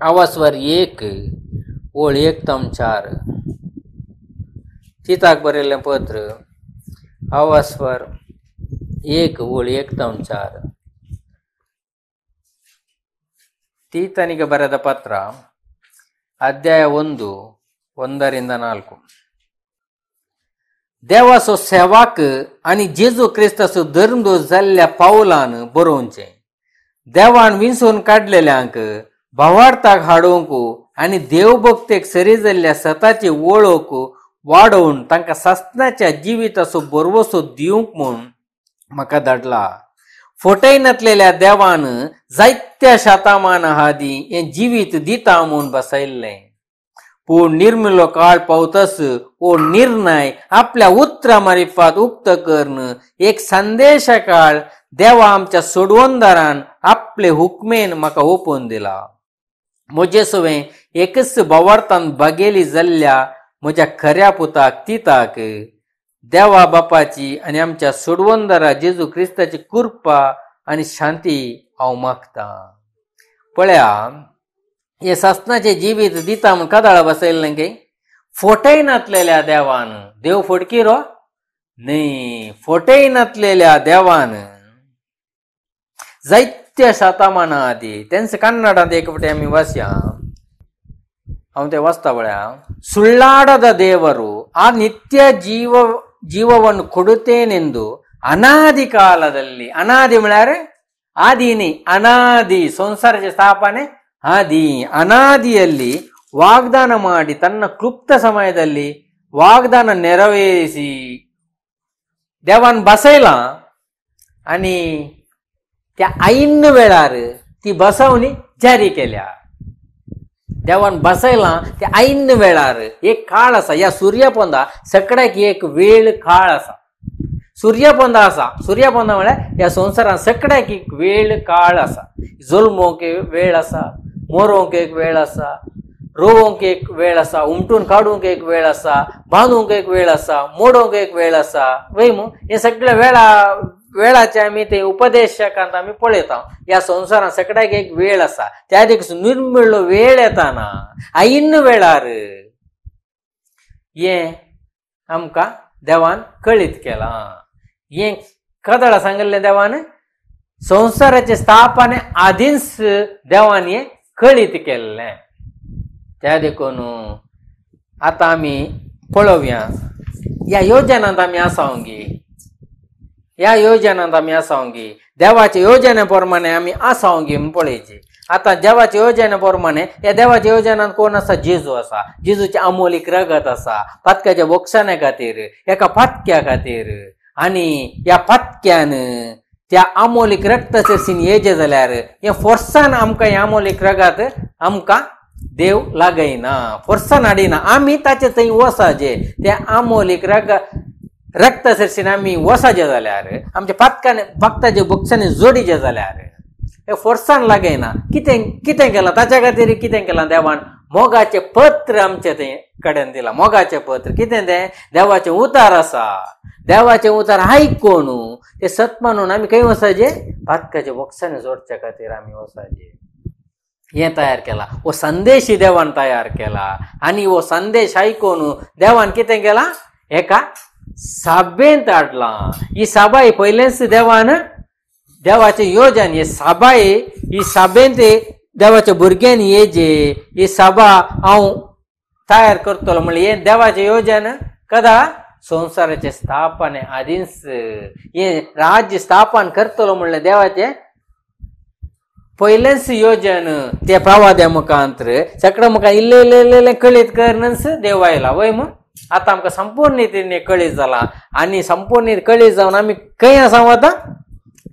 आवास्वर 1 ओळ 1-4. तिताक बरयल्लें पत्र आवास्वर 1 ओळ 1-4. ತೀತನಿಗೆ ಬರೆದ ಪತ್ರ ಅಧ್ಯಾಯ 1:1-4. देवाचो सेवाक आनी जेजू क्रिस्ताचो धर्मदूत जाल्ल्या पावलान बरोवचें. देवान विंचून काडलेल्यांक भावार्थाक हाडूंक आनी देवभक्तेक सरी जाल्ल्या सताची वळख वाडोवन तांकां ससनाच्या जिविताचो बरवसो दिवंक म्हूण म्हाका धाडला. फोटयनातलेल्या देवान जायत्या शतमाना आदी हें जिवीत दिता म्हूण बसयल्लें. पूण निर्मिल्लो काळ पावतस हो निर्णय आपल्या उतरा मारिफात उक्त करून एक संदेश काळ देवा आमच्या सोडवणदारान आपले हुकमेन म्हाका ओपून दिला. म्हजे सवें एकच भावार्थान बागेली जाल्ल्या म्हज्या खऱ्या पुताक तिताक देवा बापाची आनी आमच्या सोडवणदारा जेजू क्रिस्ताची कृपा आनी शांती हांव मागतां. पळया, हे ससनाचे जिवीत दिता म्हूण कदाळां बसयल्लें गे. फोटयनातलेल्या देवान, देव फोटकीरो न्ही, फोटयनातलेल्या देवान जायत्या शतमाना आदी, तेंच कन्नडांत एक फावटी आमी वाचया. हांव तें वाचता पळया. ಸುಳ್ಳಾಡದ ದೇವರು ಆ ನಿತ್ಯ ಜೀವವನ್ನು ಕೊಡುತ್ತೇನೆಂದು ಅನಾದಿ ಕಾಲದಲ್ಲಿ, ಅನಾದಿ म्हळ्यार ಆದಿನಿ, ಅನಾದಿ ಸಂಸಾರಕ್ಕೆ ಸ್ಥಾಪನೆ ಆದಿ, ಅನಾದಿಯಲ್ಲಿ ವಾಗ್ದಾನ ಮಾಡಿ ತನ್ನ ಕ್ಲುಪ್ತ ಸಮಯದಲ್ಲಿ वाग्दान नेरवेरिसी देवान बसयलां आनी त्या ऐन वेळार ती बसवणी जारी केल्या. देवान बसयलां त्या ऐन वेळार एक काळ आसा. ह्या सूर्यपोंदा सगळ्याक एक वेळ काळ आसा. सूर्यपोंदा आसा, सूर्यपोंदा म्हळ्यार ह्या संवसारांत सगळ्याक एक वेळ काळ आसा. जल्मोवंक एक वेळ आसा, मरोवंक एक वेळ आसा, रोवंक एक वेळ आसा, उमटून काडूंक एक वेळ आसा, बांदूंक एक वेळ आसा, मोडोवंक एक वेळ आसा. वय मू हे सगळे वेळाचे आमी ते उपदेशकांत आमी पळयता. ह्या संवसारांत सगळ्याक एक वेळ आसा. त्या देखून निर्मिल्लो वेळ येताना ऐन वेळार हे आमकां देवान कळीत केलां. हे कदळां सांगल्लें देवान संवसाराचे स्थापने आदींच देवान हे कळीत केल्लें. त्या देखून आतां आमी पळोवया ह्या योजनांत आमी आसावंगी, ह्या योजनांत आमी आसावंगी, देवाचे योजने प्रमाणे आमी आसावंगी म्हूण पळयची. आतां देवाच्या योजने प्रमाणे ह्या देवाच्या योजनांत कोण आसा? जेजू आसा. जेजूचे अमोलीक रगत आसा पातक्याच्या बोक्षाने खातीर, एका पातक्या खातीर. आनी ह्या पातक्यान त्या अमोलीक रक्त सरसीन येजे जाल्यार हे फोर्सान आमकां हे अमोलीक रगत आमकां देव लागयना, फोर्सान हाडिना. आमी ताचे थंय वसाजे, त्या अमोलीक रक्त सरसीन आमी वसाजे जाल्यार, आमच्या भक्ताच्या बोक्षांनी जोडीचे जाल्यार हे फोर्सान लागयना. कितें केलां ताच्या खातीर? कितें केलां देवान? मोगाचें पत्र आमचे थंय कडेन दिलां. मोगाचें पत्र कितें तें? देवाचें उतार आसा. देवाचें उतार आयकून ते सत मानून आमी खंय वसाजे? भक्ताच्या बोक्षांनी जोडच्या खातीर आमी वसाजे. हे तयार केला, वो संदेश देवान तयार केला. आनी वो संदेश आयकून देवान कितें केलां? एका सभेंत हाडला. ही सभा ही पयलेच देवान देवाचे योजन, हे सभा ही सभेंत देवाच्या भुरग्यांनी येजे, ही सभा हांव तयार करतलो म्हणल्यार हे देवाचें योजन कदा? संवसाराचे स्थापने आदींच हे राज्य स्थापन करतलो म्हणल्यार देवाचें पयलेच योजन त्या प्रवाद्या मुखांतर सगळें म्हाका इल्लें कळीत करनच देव आयला. वय मग आतां आमकां संपूर्ण रितीन कळीत जाला. आनी संपूर्ण कळीत जावन आमी खंय आसा वता?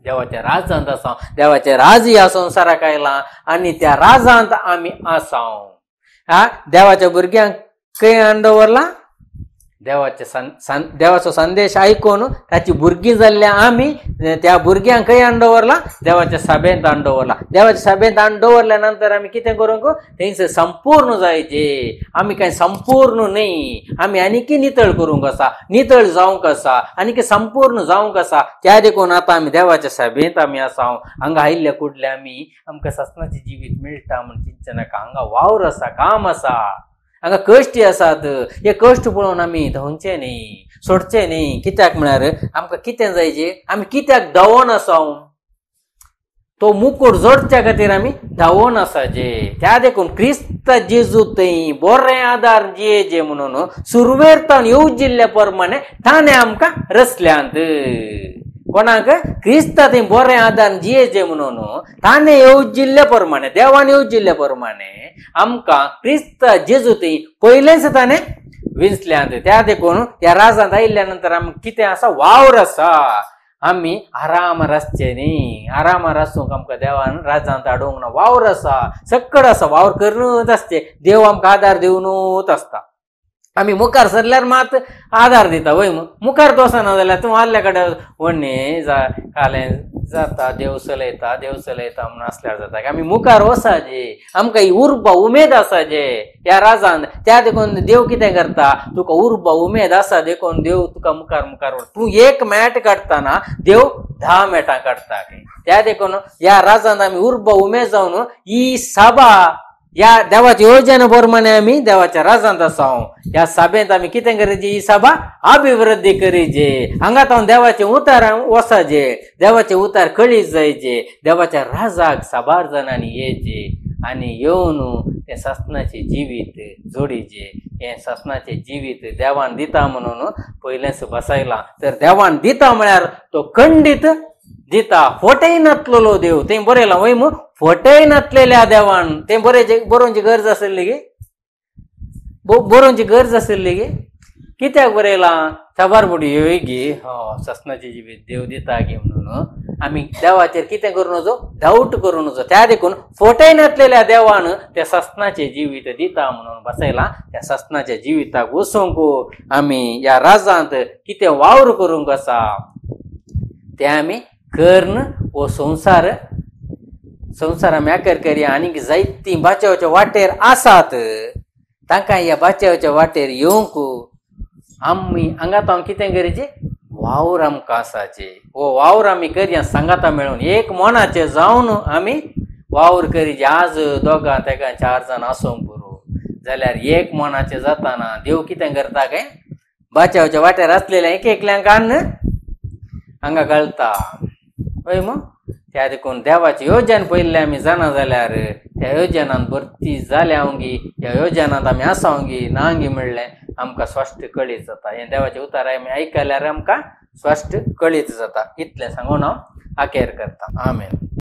देवाच्या राजांत असाव, देवाचे राज या संवसाराक आयला आनी त्या राजांत आमी आसाव. देवाच्या भुरग्यांक खंय हाडून दवरला? देवाचो संदेश आयकून ताची भुरगीं जाल्ल्या आमी त्या भुरग्यांक खंय हाडून दवरला? देवाच्या सभेंत हाडून दवरला. देवाच्या सभेंत हाडून दवरल्या नंतर आमी कितें करूंक? थंयसर संपूर्ण जायचे. आमी कांय संपूर्ण न्ही, आमी आनीक नितळ करूंक आसा, नितळ जावंक आसा, आनीक संपूर्ण जावंक आसा. त्या देखून आतां आमी देवाच्या सभेंत आमी आसाव. हांगा आयिल्ले कुडले आमी आमकां ससनाचें जिवीत मेळटा म्हण चिंतचे नाका. हांगा वावर आसा, काम आसा, हांगा कश्ट आसात. हे कश्ट पळोवन आमी धांवचे न्ही, सोडचे न्ही. कित्याक म्हळ्यार आमकां कितें जायचे? आमी कित्याक धांवोन आसाव? तो मुकूट जोडच्या खातीर आमी धांवोन आसाचे. त्या देखून क्रिस्त जेजू थंय बरें आदार जियेचे म्हणून सुरवेर येवं जिल्ल्या प्रमाणे ताणें आमकां रचल्यांत. कोणाक? क्रिस्त थंय बरें आदार जियेचे म्हणून ताणें येवजिल्ल्या प्रमाणे, देवान येवजिल्ल्या प्रमाणे आमकां क्रिस्त जेजू थंय पयलेंच ताणें विंचल्यांत. त्या देखून त्या राजांत आयिल्ल्या नंतर आमकां कितें आसा? वावर आसा. आमी आराम रासचे न्ही. आराम रासूंक आमकां देवान राजांत हाडूंक ना. वावर आसा, सक्कड आसा, वावर करूनच आसचे. देव आमकां आदार दिवनूच आसता. आमी मुखार सरल्यार मात आदार दिता वय. मुखार वचना जाल्यार तूं आदल्या कडेन व्हडणे कालें जाता, देव चलयता म्हणून आसल्यार जाता. आमी मुखार वसाचे. आमकां ही उर्बा उमेद आसाचे ह्या राजांत. त्या देखून देव कितें करता? तुका उर्बा उमेद आसा देखून देव तुका मुखार मुखार तूं एक मॅट काडटाना देव 10 मॅटां काडटा. त्या देखून ह्या राजांत आमी उर्बा उमेद जावन ही सभा या देवाच्या योजने प्रमाणे आमी देवाच्या राजांत आसाव. ह्या सभेंत आमी कितें करचे? ही सभा अभिवृद्धी करीचे. हांगा देवाचे उतार वसाचे, देवाचे उतार कळीत जायचे. देवाच्या राजाक साबार जणांनी येवचे आनी येवन ते ससनाचे जिवीत जोडीचे. हे ससनाचे जिवीत देवान दिता म्हणून पयलेंच बसयला. तर देवान दिता म्हळ्यार तो खंडीत दिता. फोटेय नातलेलो देव. तें बरयला वय मग, फोटेय नातलेल्या देवान. तें बरोवची गरज आसली गे, बरोवची गरज आसली गे. कित्याक बरयला? साबार बुडी येय गे, ससनाचे जिवीत देव दिता गे म्हणून आमी देवाचेर कितें करूं नजो? डाऊट करूं नजो. त्या देखून फोटेय नातलेल्या देवान त्या ससनाचे जिवीत दिता म्हणून बसयला. त्या ससनाच्या जिविताक वचूंक आमी ह्या राजांत कितें वावर करूंक आसा तें आमी कर्ण वो संसार म्याकर करया. आनीक जायती बाचावच्या वाटेर आसात. तांकां ह्या बाचावच्या वाटेर येवंक आमी हांगा कितें करचें? वावर आमकां आसाचे. हो वावर आमी करया सांगाता मेळून एक मनाचे जावन आमी वावर करीचे. आज 2 3 4 जाण आसोंक पुरो जाल्यार एक मनाचे जाताना देव कितें करता काय? बाचावच्या वाटेर आसलेल्या एकल्यांक हाडून हांगा घालता वय. मग त्या देखून देवाची योजन पयले आमी जाणा जाल्यार त्या योजनांत भरती जाल्यांगी, ह्या योजनांत आमी आसांगी नांगी म्हणलें आमकां स्पश्ट कळीत जाता. हें देवाचे उतार आमी आयकल्यार आमकां स्पश्ट कळीत जाता. इतलें सांगून हांव आखेर करता. आमेन.